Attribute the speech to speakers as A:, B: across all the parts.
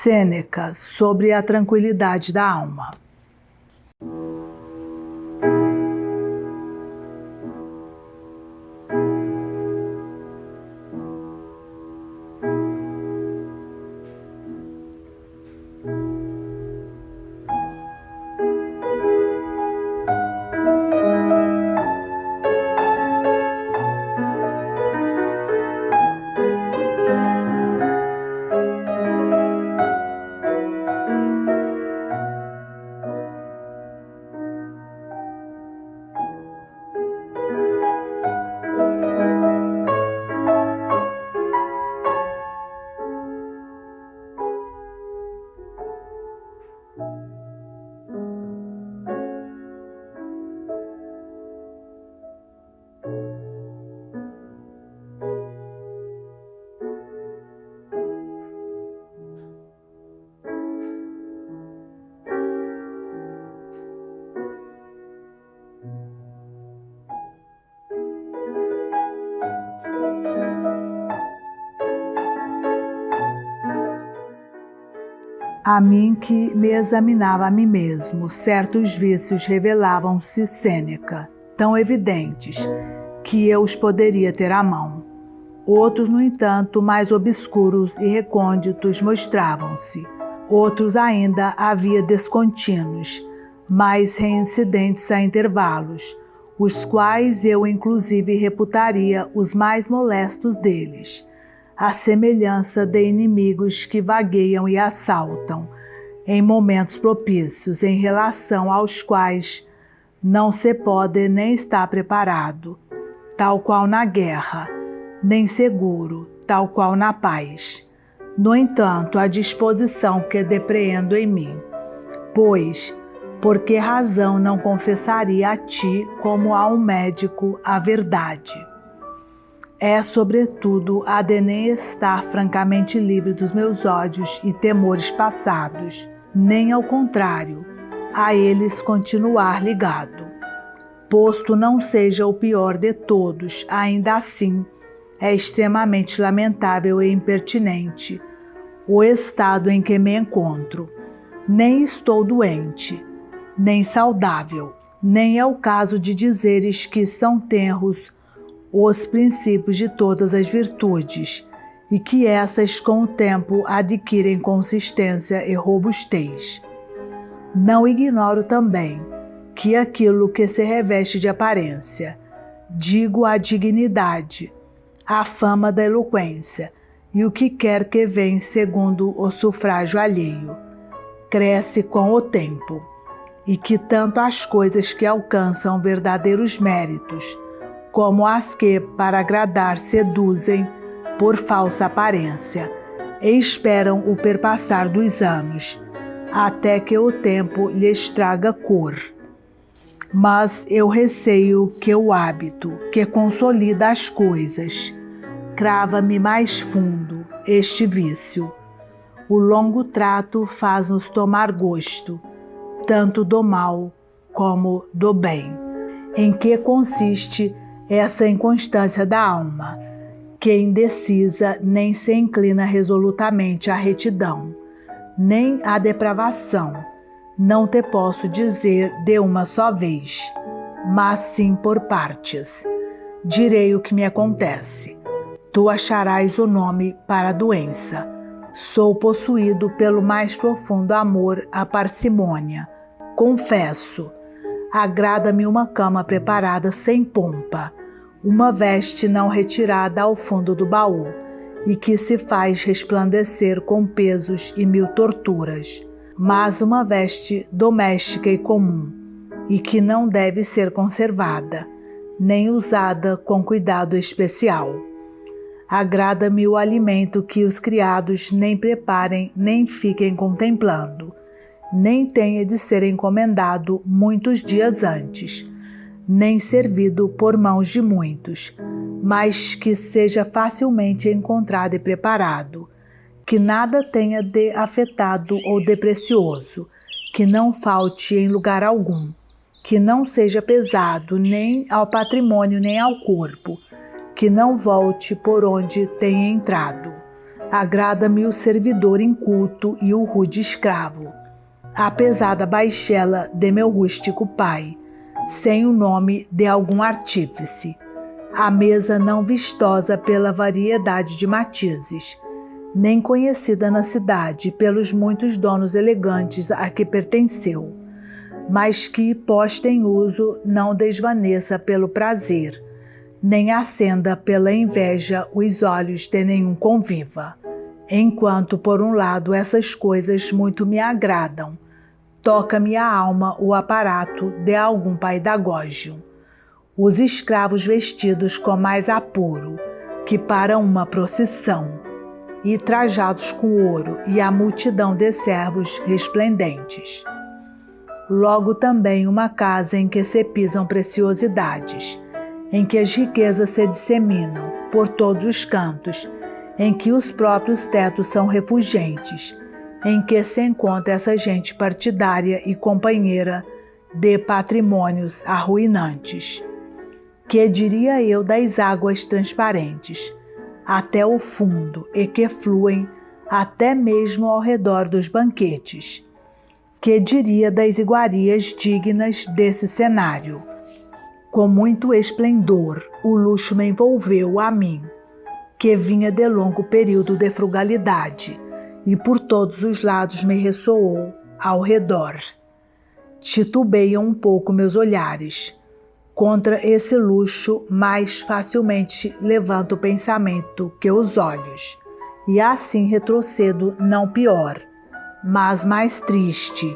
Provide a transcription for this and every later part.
A: Sêneca, sobre a tranquilidade da alma. A mim que me examinava a mim mesmo, certos vícios revelavam-se, Sêneca, tão evidentes, que eu os poderia ter à mão. Outros, no entanto, mais obscuros e recônditos mostravam-se. Outros ainda havia descontínuos, mais reincidentes a intervalos, os quais eu inclusive reputaria os mais molestos deles, à semelhança de inimigos que vagueiam e assaltam, em momentos propícios, em relação aos quais não se pode nem estar preparado, tal qual na guerra, nem seguro, tal qual na paz. No entanto, a disposição que depreendo em mim, pois, por que razão não confessaria a ti, como a um médico, a verdade? É, sobretudo, a de nem estar francamente livre dos meus ódios e temores passados, nem ao contrário, a eles continuar ligado. Posto não seja o pior de todos, ainda assim, é extremamente lamentável e impertinente o estado em que me encontro. Nem estou doente, nem saudável, nem é o caso de dizeres que são tenros os princípios de todas as virtudes, e que essas com o tempo adquirem consistência e robustez. Não ignoro também que aquilo que se reveste de aparência, digo a dignidade, a fama da eloquência, e o que quer que vem segundo o sufrágio alheio, cresce com o tempo, e que tanto as coisas que alcançam verdadeiros méritos, como as que, para agradar, seduzem por falsa aparência, e esperam o perpassar dos anos, até que o tempo lhes traga cor. Mas eu receio que o hábito, que consolida as coisas, crava-me mais fundo este vício. O longo trato faz-nos tomar gosto, tanto do mal como do bem. Em que consiste essa inconstância da alma, que indecisa nem se inclina resolutamente à retidão, nem à depravação, não te posso dizer de uma só vez, mas sim por partes. Direi o que me acontece. Tu acharás o nome para a doença. Sou possuído pelo mais profundo amor à parcimônia. Confesso, agrada-me uma cama preparada sem pompa, uma veste não retirada ao fundo do baú, e que se faz resplandecer com pesos e mil torturas, mas uma veste doméstica e comum, e que não deve ser conservada, nem usada com cuidado especial. Agrada-me o alimento que os criados nem preparem nem fiquem contemplando, nem tenha de ser encomendado muitos dias antes, nem servido por mãos de muitos, mas que seja facilmente encontrado e preparado, que nada tenha de afetado ou de precioso, que não falte em lugar algum, que não seja pesado nem ao patrimônio nem ao corpo, que não volte por onde tenha entrado. Agrada-me o servidor inculto e o rude escravo, a pesada baixela de meu rústico pai, sem o nome de algum artífice, a mesa não vistosa pela variedade de matizes, nem conhecida na cidade pelos muitos donos elegantes a que pertenceu, mas que, posta em uso, não desvaneça pelo prazer, nem acenda pela inveja os olhos de nenhum conviva. Enquanto, por um lado, essas coisas muito me agradam, toca-me a alma o aparato de algum paidagógio. Os escravos vestidos com mais apuro que para uma procissão, e trajados com ouro e a multidão de servos resplendentes. Logo também uma casa em que se pisam preciosidades, em que as riquezas se disseminam por todos os cantos, em que os próprios tetos são refulgentes, em que se encontra essa gente partidária e companheira de patrimônios arruinantes. Que diria eu das águas transparentes, até o fundo e que fluem até mesmo ao redor dos banquetes? Que diria das iguarias dignas desse cenário? Com muito esplendor, o luxo me envolveu a mim, que vinha de longo período de frugalidade, e por todos os lados me ressoou ao redor. Titubeiam um pouco meus olhares. Contra esse luxo mais facilmente levanto o pensamento que os olhos, e assim retrocedo não pior, mas mais triste,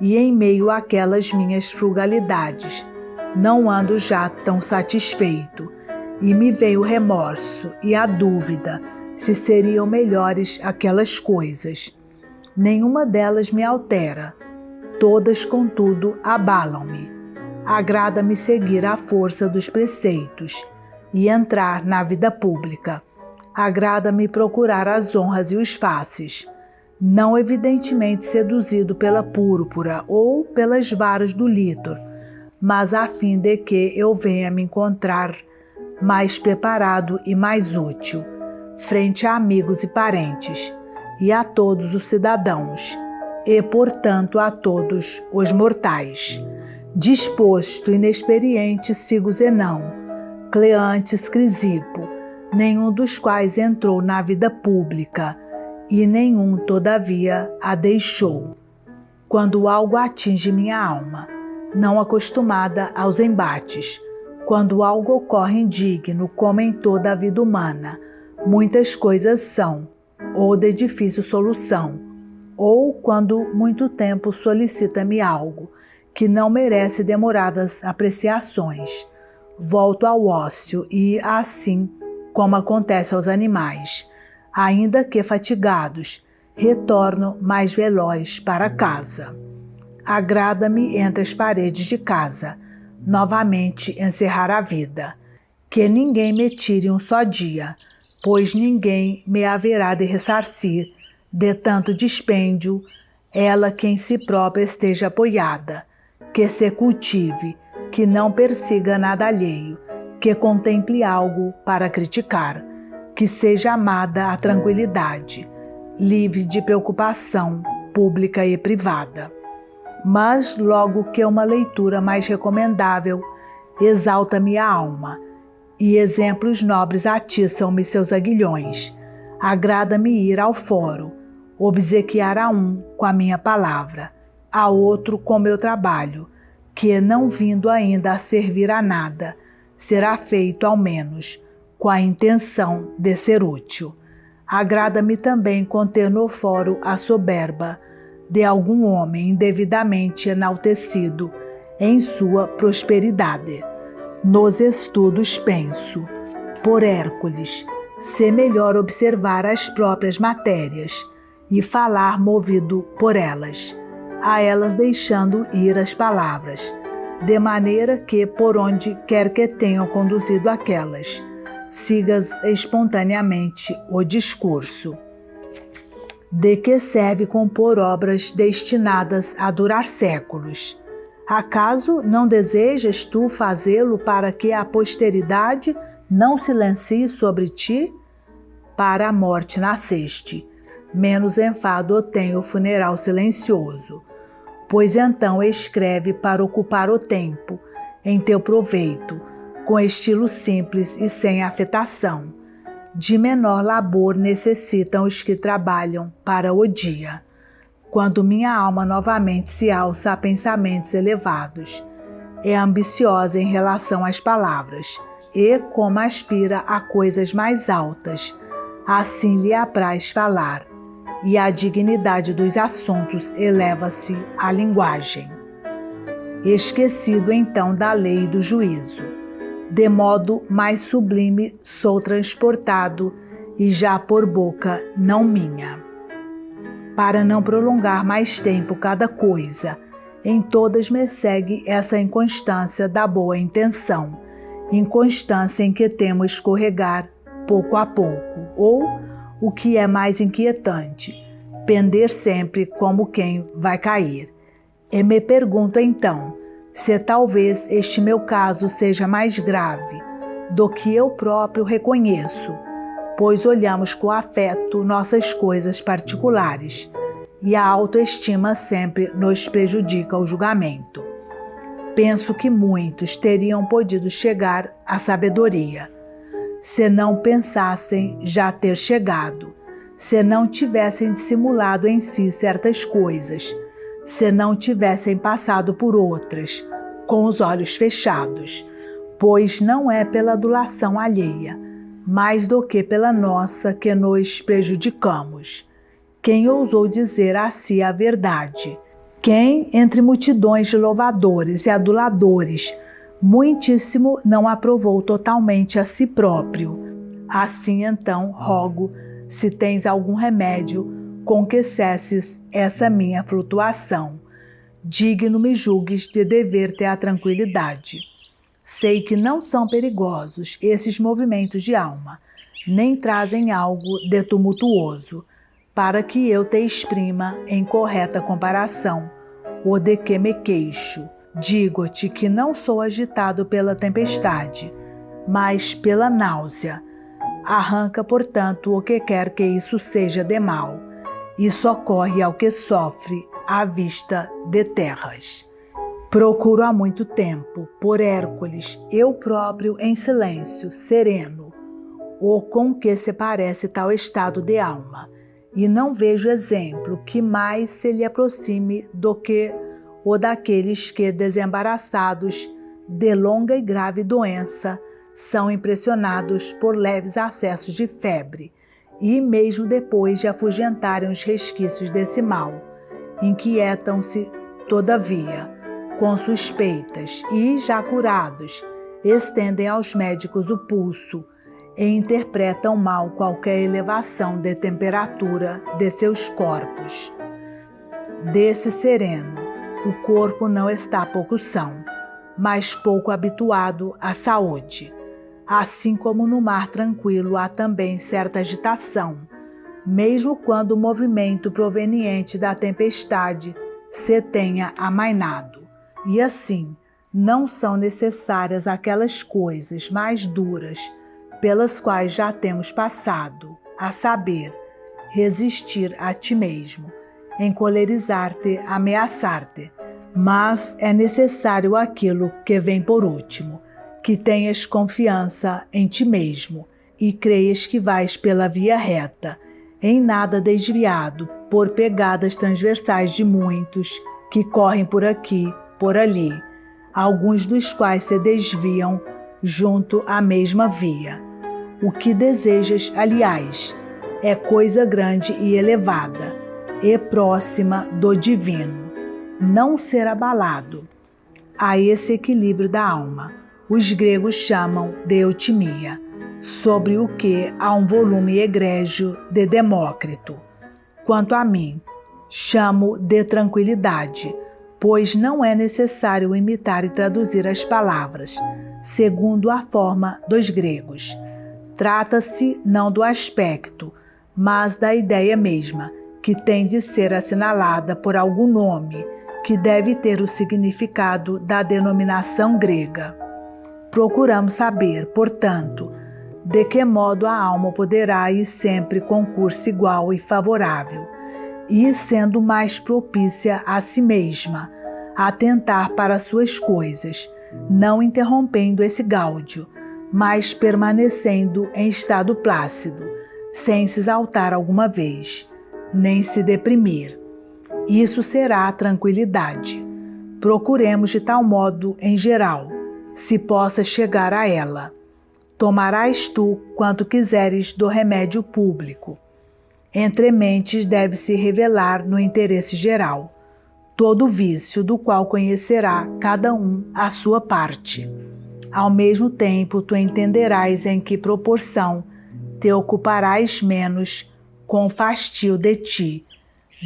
A: e em meio àquelas minhas frugalidades, não ando já tão satisfeito, e me veio o remorso e a dúvida se seriam melhores aquelas coisas. Nenhuma delas me altera, todas, contudo, abalam-me. Agrada-me seguir à força dos preceitos e entrar na vida pública. Agrada-me procurar as honras e os faces, não evidentemente seduzido pela púrpura ou pelas varas do lítor, mas a fim de que eu venha me encontrar mais preparado e mais útil, frente a amigos e parentes, e a todos os cidadãos, e, portanto, a todos os mortais. Disposto, inexperiente, sigo Zenão, Cleantes, Crisipo, nenhum dos quais entrou na vida pública, e nenhum, todavia, a deixou. Quando algo atinge minha alma, não acostumada aos embates, quando algo ocorre indigno, como em toda a vida humana, muitas coisas são, ou de difícil solução, ou quando muito tempo solicita-me algo que não merece demoradas apreciações, volto ao ócio e, assim como acontece aos animais, ainda que fatigados, retorno mais veloz para casa. Agrada-me entre as paredes de casa, novamente encerrar a vida, que ninguém me tire um só dia, pois ninguém me haverá de ressarcir de tanto dispêndio, ela que em si própria esteja apoiada, que se cultive, que não persiga nada alheio, que contemple algo para criticar, que seja amada a tranquilidade, livre de preocupação pública e privada. Mas logo que uma leitura mais recomendável exalta-me a alma, e exemplos nobres atiçam-me seus aguilhões, agrada-me ir ao fórum, obsequiar a um com a minha palavra, a outro com meu trabalho, que, não vindo ainda a servir a nada, será feito ao menos com a intenção de ser útil. Agrada-me também conter no fórum a soberba de algum homem indevidamente enaltecido em sua prosperidade. Nos estudos penso, por Hércules, se melhor observar as próprias matérias e falar movido por elas, a elas deixando ir as palavras, de maneira que, por onde quer que tenham conduzido aquelas, sigas espontaneamente o discurso. De que serve compor obras destinadas a durar séculos? Acaso não desejas tu fazê-lo para que a posteridade não silencie sobre ti? para a morte nasceste, menos enfado tem o funeral silencioso. Pois então escreve para ocupar o tempo, em teu proveito, com estilo simples e sem afetação. De menor labor necessitam os que trabalham para o dia. Quando minha alma novamente se alça a pensamentos elevados, é ambiciosa em relação às palavras, e como aspira a coisas mais altas, assim lhe apraz falar, e a dignidade dos assuntos eleva-se à linguagem. Esquecido então da lei do juízo, de modo mais sublime sou transportado, e já por boca não minha. Para não prolongar mais tempo cada coisa, em todas me segue essa inconstância da boa intenção, inconstância em que temo escorregar pouco a pouco, ou, o que é mais inquietante, pender sempre como quem vai cair. E me pergunto então, se talvez este meu caso seja mais grave do que eu próprio reconheço, pois olhamos com afeto nossas coisas particulares, e a autoestima sempre nos prejudica o julgamento. Penso que muitos teriam podido chegar à sabedoria, se não pensassem já ter chegado, se não tivessem dissimulado em si certas coisas, se não tivessem passado por outras, com os olhos fechados, pois não é pela adulação alheia, mais do que pela nossa que nos prejudicamos. Quem ousou dizer a si a verdade? Quem, entre multidões de louvadores e aduladores, muitíssimo não aprovou totalmente a si próprio? Assim então, rogo, se tens algum remédio, com que cesses essa minha flutuação. Digno me julgues de dever-te a tranquilidade. Sei que não são perigosos esses movimentos de alma, nem trazem algo de tumultuoso, para que eu te exprima em correta comparação o de que me queixo. Digo-te que não sou agitado pela tempestade, mas pela náusea. Arranca, portanto, o que quer que isso seja de mal, e socorre ao que sofre à vista de terras. Procuro há muito tempo, por Hércules, eu próprio em silêncio, sereno, o com que se parece tal estado de alma, e não vejo exemplo que mais se lhe aproxime do que o daqueles que, desembaraçados de longa e grave doença, são impressionados por leves acessos de febre, e mesmo depois de afugentarem os resquícios desse mal, inquietam-se, todavia, com suspeitas e, já curados, estendem aos médicos o pulso e interpretam mal qualquer elevação de temperatura de seus corpos. Desse sereno, o corpo não está pouco são, mas pouco habituado à saúde. Assim como no mar tranquilo há também certa agitação, mesmo quando o movimento proveniente da tempestade se tenha amainado. E assim, não são necessárias aquelas coisas mais duras pelas quais já temos passado, a saber, resistir a ti mesmo, encolerizar-te, ameaçar-te, mas é necessário aquilo que vem por último, que tenhas confiança em ti mesmo e creias que vais pela via reta, em nada desviado por pegadas transversais de muitos que correm por aqui, por ali, alguns dos quais se desviam junto à mesma via. O que desejas, aliás, é coisa grande e elevada, e próxima do divino. Não ser abalado. A esse equilíbrio da alma, os gregos chamam de eutimia, sobre o que há um volume egrégio de Demócrito. Quanto a mim, chamo de tranquilidade, pois não é necessário imitar e traduzir as palavras, segundo a forma dos gregos. Trata-se não do aspecto, mas da ideia mesma, que tem de ser assinalada por algum nome, que deve ter o significado da denominação grega. Procuramos saber, portanto, de que modo a alma poderá ir sempre com curso igual e favorável, e sendo mais propícia a si mesma, a atentar para suas coisas, não interrompendo esse gáudio, mas permanecendo em estado plácido, sem se exaltar alguma vez, nem se deprimir. Isso será a tranquilidade. Procuremos de tal modo, em geral, se possa chegar a ela. Tomarás tu quanto quiseres do remédio público. Entre mentes deve-se revelar no interesse geral todo vício do qual conhecerá cada um a sua parte. Ao mesmo tempo, tu entenderás em que proporção te ocuparás menos com fastio de ti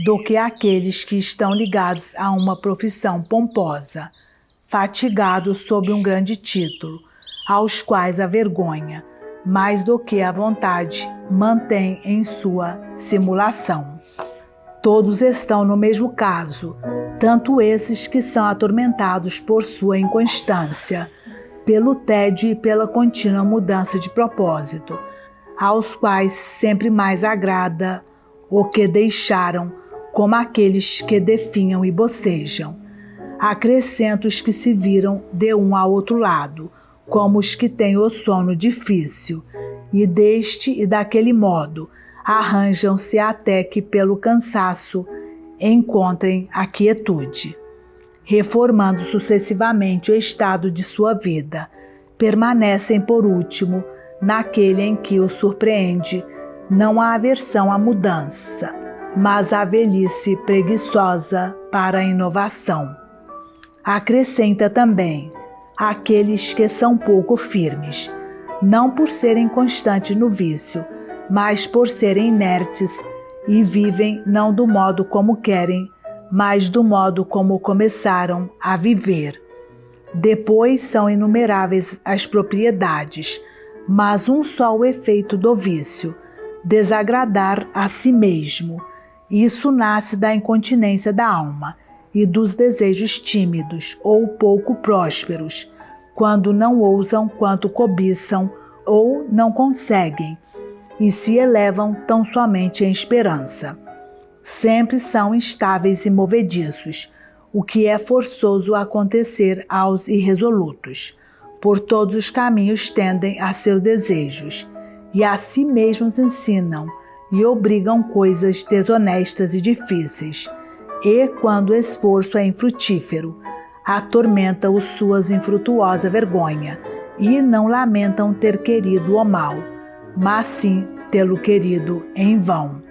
A: do que aqueles que estão ligados a uma profissão pomposa, fatigados sob um grande título, aos quais a vergonha, mais do que a vontade, mantém em sua simulação. Todos estão no mesmo caso, tanto esses que são atormentados por sua inconstância, pelo tédio e pela contínua mudança de propósito, aos quais sempre mais agrada o que deixaram, como aqueles que definham e bocejam. Acrescento os que se viram de um a outro lado, como os que têm o sono difícil, e deste e daquele modo arranjam-se até que pelo cansaço encontrem a quietude. Reformando sucessivamente o estado de sua vida, permanecem por último naquele em que o surpreende não a aversão à mudança, mas a velhice preguiçosa para a inovação. Acrescenta também aqueles que são pouco firmes, não por serem constantes no vício, mas por serem inertes e vivem não do modo como querem, mas do modo como começaram a viver. Depois são inumeráveis as propriedades, mas um só o efeito do vício, desagradar a si mesmo. Isso nasce da incontinência da alma e dos desejos tímidos ou pouco prósperos, quando não ousam quanto cobiçam ou não conseguem, e se elevam tão somente em esperança. Sempre são instáveis e movediços, o que é forçoso acontecer aos irresolutos. Por todos os caminhos tendem a seus desejos, e a si mesmos ensinam e obrigam coisas desonestas e difíceis, e, quando o esforço é infrutífero, atormenta-os suas infrutuosa vergonha, e não lamentam ter querido o mal, mas sim tê-lo querido em vão.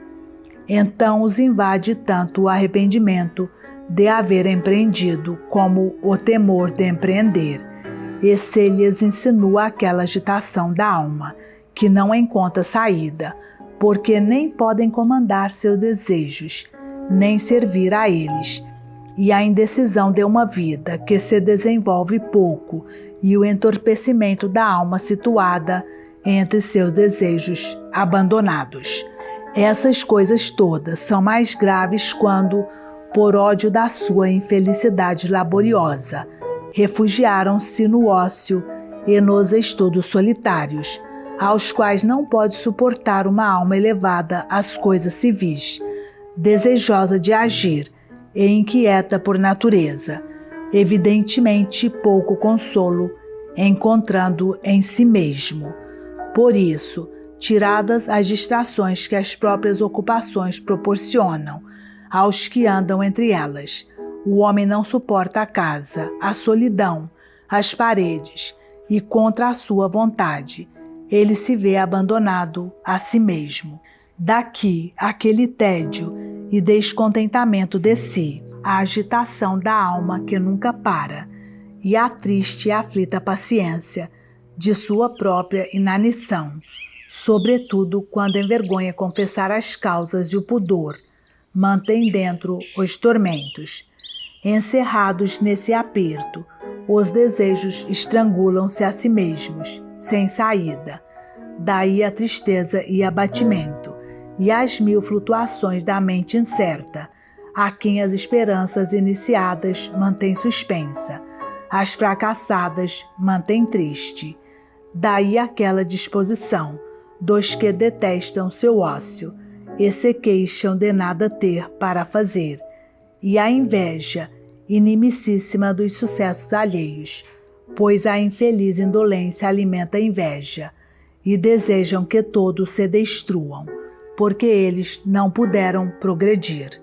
A: Então os invade tanto o arrependimento de haver empreendido como o temor de empreender, e se lhes insinua aquela agitação da alma, que não encontra saída, porque nem podem comandar seus desejos, nem servir a eles, e a indecisão de uma vida que se desenvolve pouco, e o entorpecimento da alma situada entre seus desejos abandonados. Essas coisas todas são mais graves quando, por ódio da sua infelicidade laboriosa, refugiaram-se no ócio e nos estudos solitários, aos quais não pode suportar uma alma elevada às coisas civis, desejosa de agir e inquieta por natureza, evidentemente pouco consolo encontrando em si mesmo. Por isso, tiradas as distrações que as próprias ocupações proporcionam aos que andam entre elas, o homem não suporta a casa, a solidão, as paredes, e contra a sua vontade, ele se vê abandonado a si mesmo. Daqui, aquele tédio e descontentamento de si, a agitação da alma que nunca para, e a triste e aflita paciência de sua própria inanição, sobretudo quando envergonha confessar as causas e o pudor, mantém dentro os tormentos. Encerrados nesse aperto, os desejos estrangulam-se a si mesmos, sem saída. Daí a tristeza e abatimento, e as mil flutuações da mente incerta, a quem as esperanças iniciadas mantém suspensa, as fracassadas mantém triste. Daí aquela disposição dos que detestam seu ócio e se queixam de nada ter para fazer, e a inveja, inimicíssima dos sucessos alheios, pois a infeliz indolência alimenta a inveja, e desejam que todos se destruam, porque eles não puderam progredir.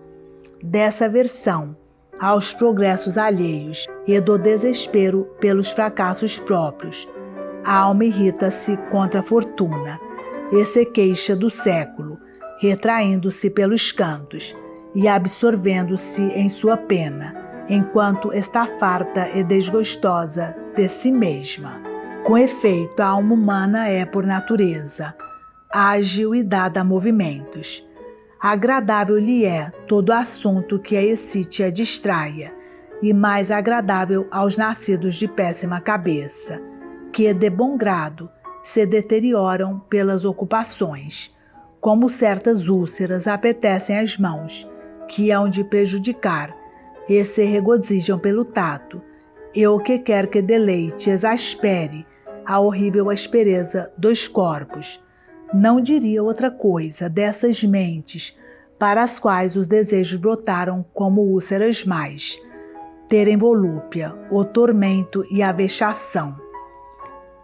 A: Dessa aversão aos progressos alheios e do desespero pelos fracassos próprios, a alma irrita-se contra a fortuna e se queixa do século, retraindo-se pelos cantos e absorvendo-se em sua pena, enquanto está farta e desgostosa de si mesma. Com efeito, a alma humana é, por natureza, ágil e dada a movimentos. Agradável lhe é todo assunto que a excite e a distraia, e mais agradável aos nascidos de péssima cabeça, que de bom grado se deterioram pelas ocupações, como certas úlceras apetecem as mãos, que hão de prejudicar, e se regozijam pelo tato, e o que quer que deleite exaspere a horrível aspereza dos corpos. Não diria outra coisa dessas mentes para as quais os desejos brotaram como úlceras mais, terem volúpia, o tormento e a vexação.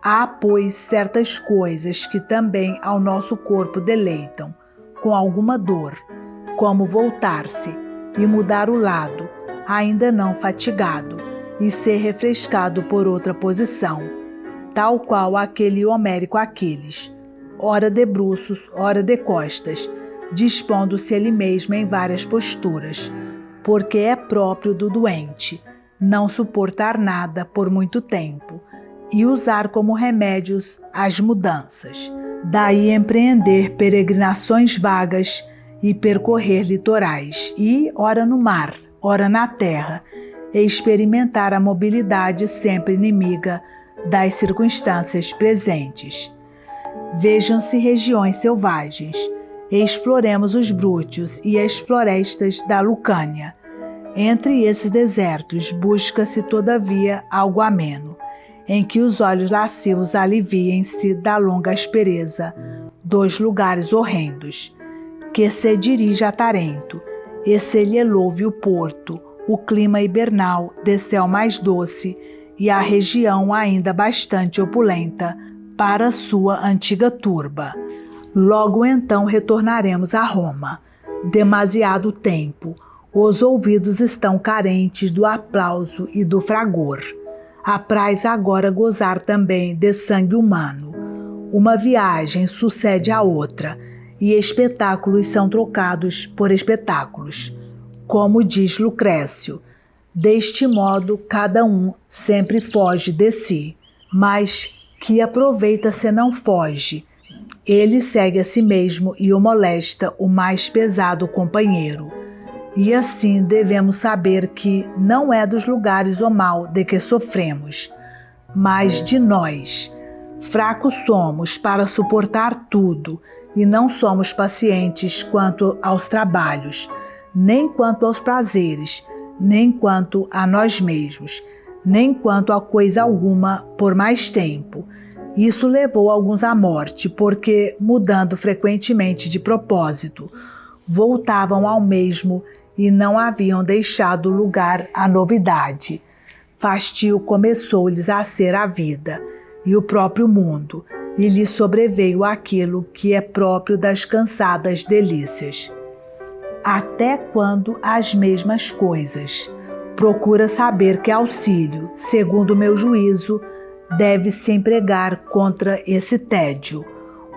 A: Há, pois, certas coisas que também ao nosso corpo deleitam, com alguma dor, como voltar-se e mudar o lado, ainda não fatigado, e ser refrescado por outra posição, tal qual aquele homérico Aquiles, ora de bruços, ora de costas, dispondo-se ele mesmo em várias posturas, porque é próprio do doente não suportar nada por muito tempo e usar como remédios as mudanças. Daí empreender peregrinações vagas e percorrer litorais, e, ora no mar, ora na terra, e experimentar a mobilidade sempre inimiga das circunstâncias presentes. Vejam-se regiões selvagens, e exploremos os brúteos e as florestas da Lucânia. Entre esses desertos busca-se todavia algo ameno, em que os olhos lascivos aliviem-se da longa aspereza dos lugares horrendos, que se dirige a Tarento, e se lhe louve o porto, o clima hibernal de céu mais doce e a região ainda bastante opulenta para sua antiga turba. Logo então retornaremos a Roma. Demasiado tempo, os ouvidos estão carentes do aplauso e do fragor. Apraz agora gozar também de sangue humano. Uma viagem sucede à outra, e espetáculos são trocados por espetáculos. Como diz Lucrécio, deste modo cada um sempre foge de si, mas que aproveita se não foge. Ele segue a si mesmo e o molesta o mais pesado companheiro. E assim devemos saber que não é dos lugares o mal de que sofremos, mas de nós. Fracos somos para suportar tudo, e não somos pacientes quanto aos trabalhos, nem quanto aos prazeres, nem quanto a nós mesmos, nem quanto a coisa alguma por mais tempo. Isso levou alguns à morte, porque, mudando frequentemente de propósito, voltavam ao mesmo e não haviam deixado lugar à novidade. Fastio começou-lhes a ser a vida e o próprio mundo, e lhe sobreveio aquilo que é próprio das cansadas delícias. Até quando as mesmas coisas? Procura saber que auxílio, segundo o meu juízo, deve-se empregar contra esse tédio.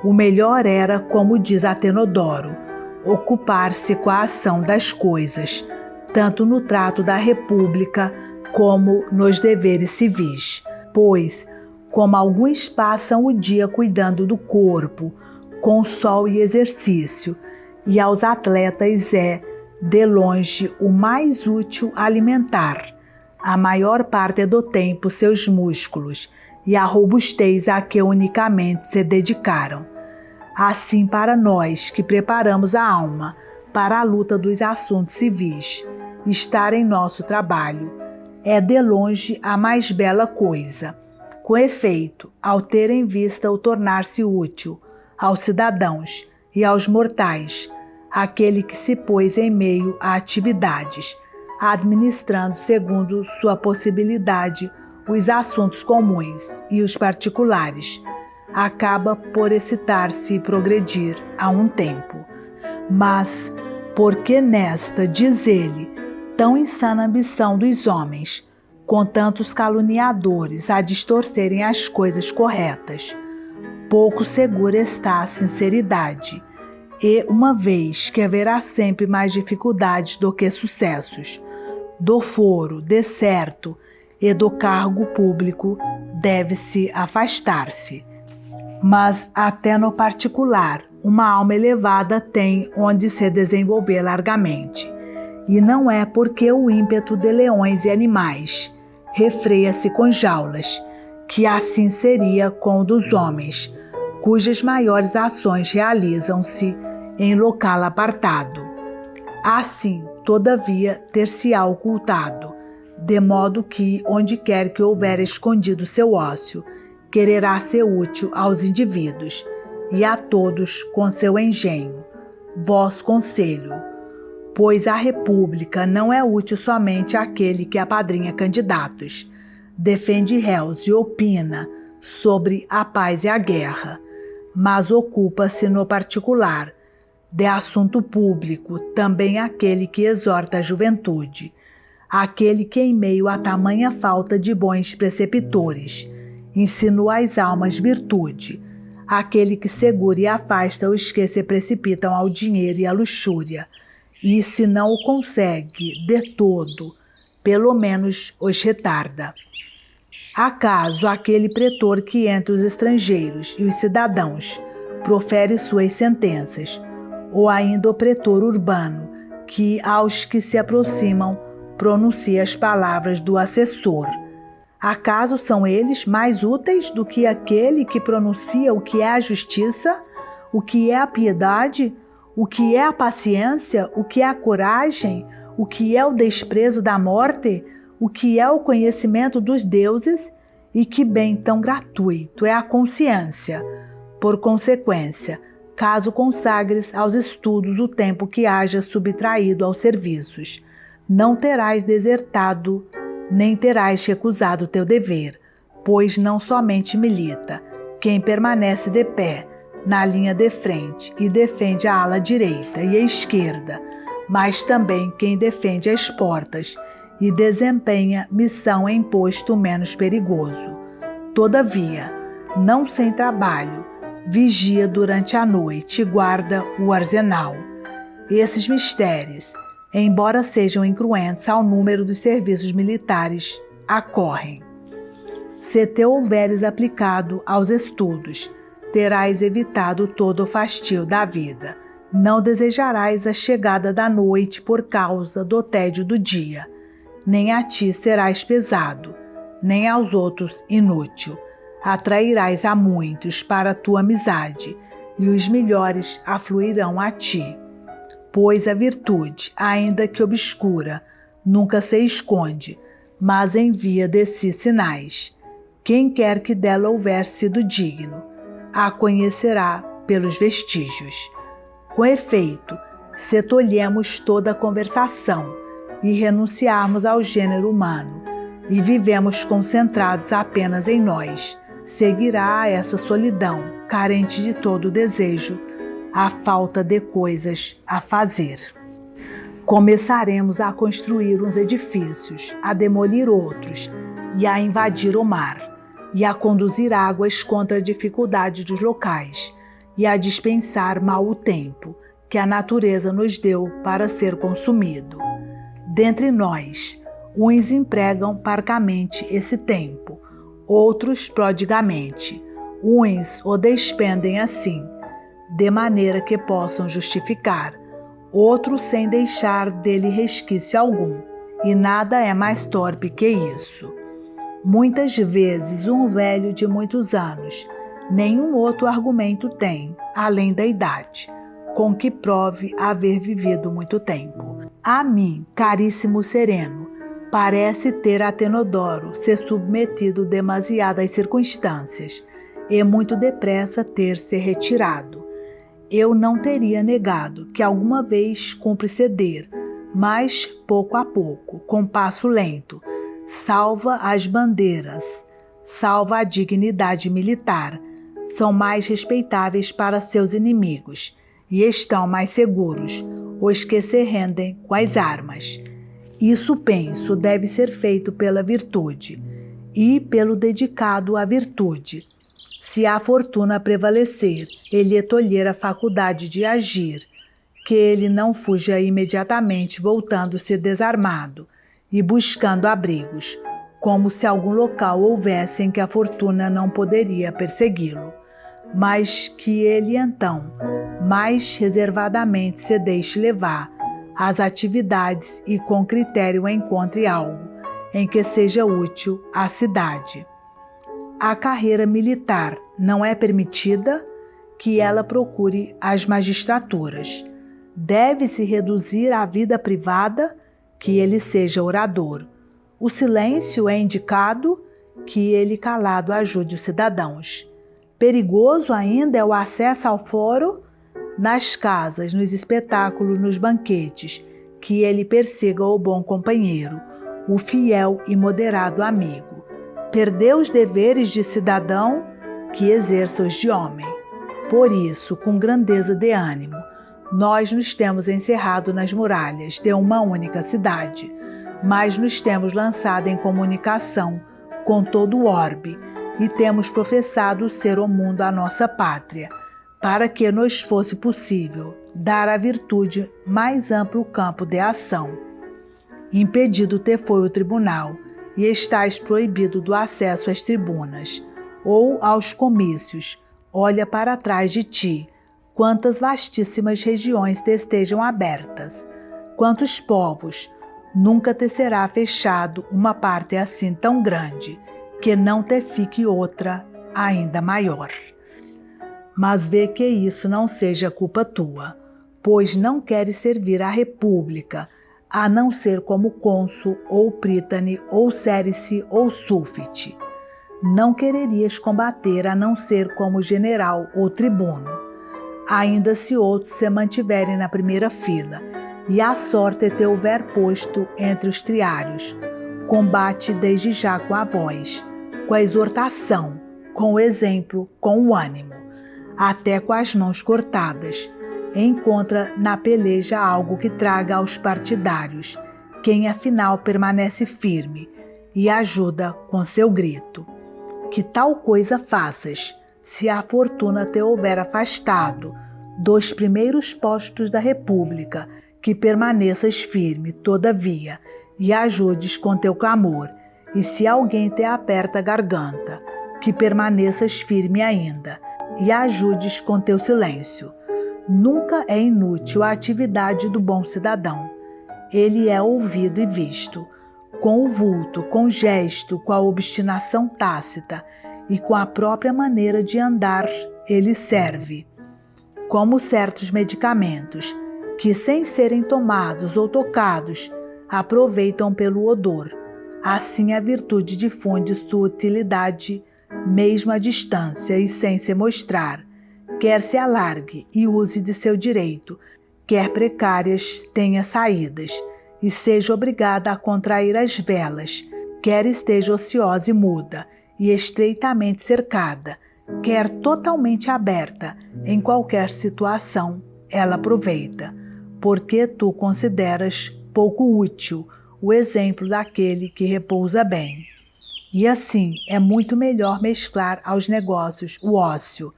A: O melhor era, como diz Atenodoro, ocupar-se com a ação das coisas, tanto no trato da república como nos deveres civis, pois, como alguns passam o dia cuidando do corpo, com sol e exercício, e aos atletas é, de longe, o mais útil alimentar, a maior parte do tempo, seus músculos, e a robustez a que unicamente se dedicaram. Assim, para nós que preparamos a alma para a luta dos assuntos civis, estar em nosso trabalho é de longe a mais bela coisa, Com efeito, ao ter em vista o tornar-se útil aos cidadãos e aos mortais, aquele que se pôs em meio a atividades, administrando segundo sua possibilidade os assuntos comuns e os particulares, acaba por excitar-se e progredir a um tempo. Mas, porque nesta, diz ele, tão insana ambição dos homens, com tantos caluniadores a distorcerem as coisas corretas, pouco segura está a sinceridade, e uma vez que haverá sempre mais dificuldades do que sucessos, do foro, de certo, e do cargo público, deve-se afastar-se. Mas até no particular, uma alma elevada tem onde se desenvolver largamente. E não é porque o ímpeto de leões e animais refreia-se com jaulas, que assim seria com o dos homens, cujas maiores ações realizam-se em local apartado. Assim, todavia, ter-se-á ocultado, de modo que, onde quer que houver escondido seu ócio, quererá ser útil aos indivíduos e a todos com seu engenho. Vós conselho, pois a república não é útil somente àquele que apadrinha candidatos, defende réus e opina sobre a paz e a guerra, mas ocupa-se no particular de assunto público também aquele que exorta a juventude, aquele que em meio a tamanha falta de bons preceptores insinua às almas virtude, aquele que segura e afasta os que se precipitam ao dinheiro e à luxúria, e se não o consegue de todo, pelo menos os retarda. Acaso aquele pretor que entre os estrangeiros e os cidadãos profere suas sentenças, ou ainda o pretor urbano que aos que se aproximam pronuncia as palavras do assessor, acaso são eles mais úteis do que aquele que pronuncia o que é a justiça, o que é a piedade, o que é a paciência, o que é a coragem, o que é o desprezo da morte, o que é o conhecimento dos deuses, e que bem tão gratuito é a consciência. Por consequência, caso consagres aos estudos o tempo que haja subtraído aos serviços, não terás desertado, nem terás recusado teu dever, pois não somente milita quem permanece de pé na linha de frente e defende a ala direita e a esquerda, mas também quem defende as portas e desempenha missão em posto menos perigoso. Todavia, não sem trabalho, vigia durante a noite e guarda o arsenal. Esses mistérios, embora sejam incruentos ao número dos serviços militares, acorrem. Se te houveres aplicado aos estudos, terás evitado todo o fastio da vida. Não desejarás a chegada da noite por causa do tédio do dia. Nem a ti serás pesado, nem aos outros inútil. Atrairás a muitos para a tua amizade, e os melhores afluirão a ti. Pois a virtude, ainda que obscura, nunca se esconde, mas envia de si sinais. Quem quer que dela houver sido digno, a conhecerá pelos vestígios. Com efeito, se tolhemos toda a conversação e renunciarmos ao gênero humano, e vivemos concentrados apenas em nós, seguirá essa solidão, carente de todo desejo, a falta de coisas a fazer. Começaremos a construir uns edifícios, a demolir outros, e a invadir o mar, e a conduzir águas contra a dificuldade dos locais, e a dispensar mal o tempo que a natureza nos deu para ser consumido. Dentre nós, uns empregam parcamente esse tempo, outros prodigamente, uns o despendem assim, de maneira que possam justificar, outros sem deixar dele resquício algum, e nada é mais torpe que isso. Muitas vezes um velho de muitos anos nenhum outro argumento tem, além da idade, com que prove haver vivido muito tempo. A mim, caríssimo sereno, Parece ter Atenodoro se submetido demasiado às circunstâncias e muito depressa ter se retirado. Eu não teria negado que alguma vez cumpre ceder, mas pouco a pouco, com passo lento, salva as bandeiras, salva a dignidade militar, são mais respeitáveis para seus inimigos e estão mais seguros, os que se rendem com as armas. Isso, penso, deve ser feito pela virtude e pelo dedicado à virtude. Se a fortuna prevalecer e lhe tolher a faculdade de agir, que ele não fuja imediatamente voltando-se desarmado e buscando abrigos, como se algum local houvesse em que a fortuna não poderia persegui-lo, mas que ele então, mais reservadamente, se deixe levar às atividades e com critério encontre algo em que seja útil à cidade. A carreira militar não é permitida, que ela procure as magistraturas. Deve-se reduzir à vida privada, que ele seja orador. O silêncio é indicado, que ele calado ajude os cidadãos. Perigoso ainda é o acesso ao foro, nas casas, nos espetáculos, nos banquetes, que ele persiga o bom companheiro, o fiel e moderado amigo. Perdeu os deveres de cidadão, que exerça os de homem. Por isso, com grandeza de ânimo, nós nos temos encerrado nas muralhas de uma única cidade, mas nos temos lançado em comunicação com todo o orbe e temos professado ser o mundo a nossa pátria, para que nos fosse possível dar à virtude mais amplo campo de ação. Impedido te foi o tribunal, e estás proibido do acesso às tribunas, ou aos comícios. Olha para trás de ti, quantas vastíssimas regiões te estejam abertas, quantos povos, nunca te será fechado uma parte assim tão grande, que não te fique outra ainda maior. Mas vê que isso não seja culpa tua, pois não queres servir à República, a não ser como cônsul, ou prítane, ou cérice, ou súlfite. Não quererias combater a não ser como general ou tribuno, ainda se outros se mantiverem na primeira fila, e a sorte te houver posto entre os triários. Combate desde já com a voz, com a exortação, com o exemplo, com o ânimo, até com as mãos cortadas. Encontra na peleja algo que traga aos partidários, quem afinal permanece firme, e ajuda com seu grito. Que tal coisa faças, se a fortuna te houver afastado dos primeiros postos da República, que permaneças firme, todavia, e ajudes com teu clamor, e se alguém te aperta a garganta, que permaneças firme ainda, e ajudes com teu silêncio. Nunca é inútil a atividade do bom cidadão. Ele é ouvido e visto, com o vulto, com o gesto, com a obstinação tácita e com a própria maneira de andar, ele serve. Como certos medicamentos, que sem serem tomados ou tocados, aproveitam pelo odor. Assim a virtude difunde sua utilidade, mesmo à distância e sem se mostrar. Quer se alargue e use de seu direito, quer precárias tenha saídas, e seja obrigada a contrair as velas, quer esteja ociosa e muda, e estreitamente cercada, quer totalmente aberta, em qualquer situação, ela aproveita, porque tu consideras pouco útil o exemplo daquele que repousa bem. E assim é muito melhor mesclar aos negócios o ócio,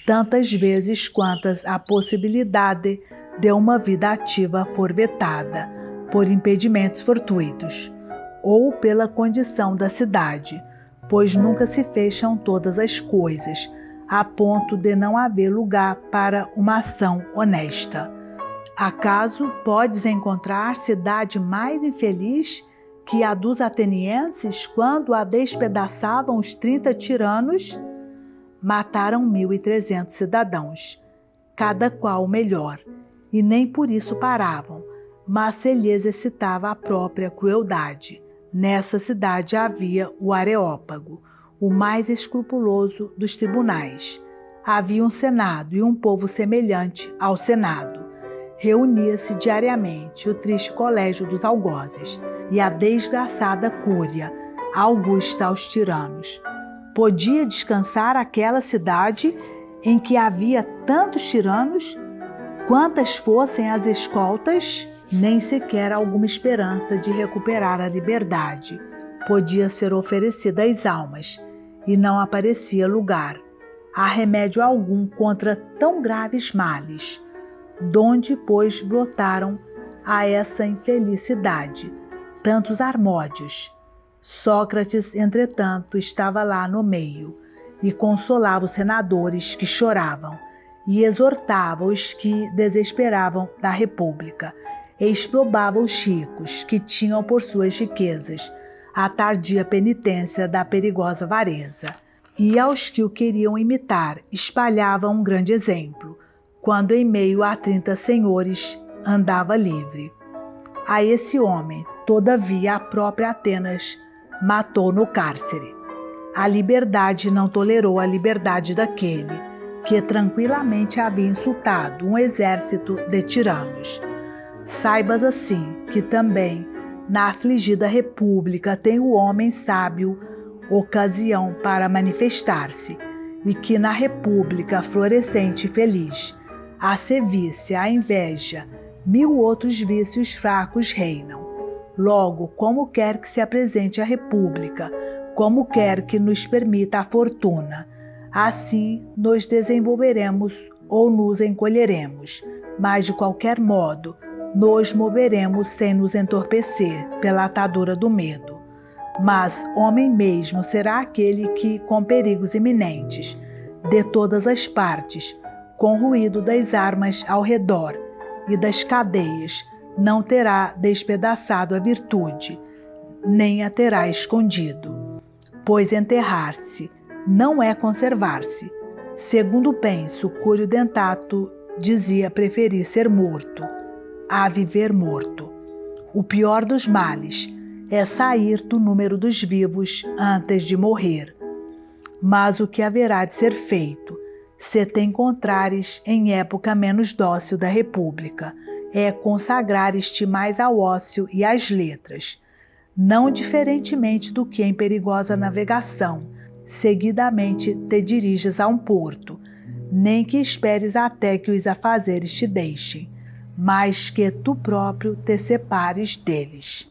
A: tantas vezes quantas a possibilidade de uma vida ativa for vetada, por impedimentos fortuitos, ou pela condição da cidade, pois nunca se fecham todas as coisas, a ponto de não haver lugar para uma ação honesta. Acaso podes encontrar cidade mais infeliz que a dos atenienses quando a despedaçavam os 30 tiranos? Mataram 1.300 cidadãos, cada qual o melhor, e nem por isso paravam, mas se lhes excitava a própria crueldade. Nessa cidade havia o Areópago, o mais escrupuloso dos tribunais. Havia um senado e um povo semelhante ao senado. Reunia-se diariamente o triste colégio dos algozes e a desgraçada cúria, augusta aos tiranos. Podia descansar aquela cidade em que havia tantos tiranos? Quantas fossem as escoltas, nem sequer alguma esperança de recuperar a liberdade podia ser oferecida às almas, e não aparecia lugar. Há remédio algum contra tão graves males. Donde, pois, brotaram a essa infelicidade tantos armódios? Sócrates, entretanto, estava lá no meio, e consolava os senadores que choravam, e exortava os que desesperavam da república, e exprobava os ricos, que tinham por suas riquezas a tardia penitência da perigosa avareza, e aos que o queriam imitar espalhava um grande exemplo, quando em meio a 30 senhores andava livre. A esse homem, todavia, a própria Atenas matou no cárcere. A liberdade não tolerou a liberdade daquele que tranquilamente havia insultado um exército de tiranos. Saibas assim que também na afligida república tem o homem sábio ocasião para manifestar-se, e que na república florescente e feliz a sevícia, a inveja, 1000 outros vícios fracos reinam. Logo, como quer que se apresente a república, como quer que nos permita a fortuna, assim nos desenvolveremos ou nos encolheremos, mas de qualquer modo nos moveremos sem nos entorpecer pela atadura do medo. Mas homem mesmo será aquele que, com perigos iminentes, de todas as partes, com ruído das armas ao redor e das cadeias, não terá despedaçado a virtude, nem a terá escondido. Pois enterrar-se não é conservar-se. Segundo penso, Cúrio Dentato dizia preferir ser morto a viver morto. O pior dos males é sair do número dos vivos antes de morrer. Mas o que haverá de ser feito, se te encontrares em época menos dócil da república, é consagrar-te mais ao ócio e às letras, não diferentemente do que em perigosa navegação, seguidamente te diriges a um porto, nem que esperes até que os afazeres te deixem, mas que tu próprio te separes deles.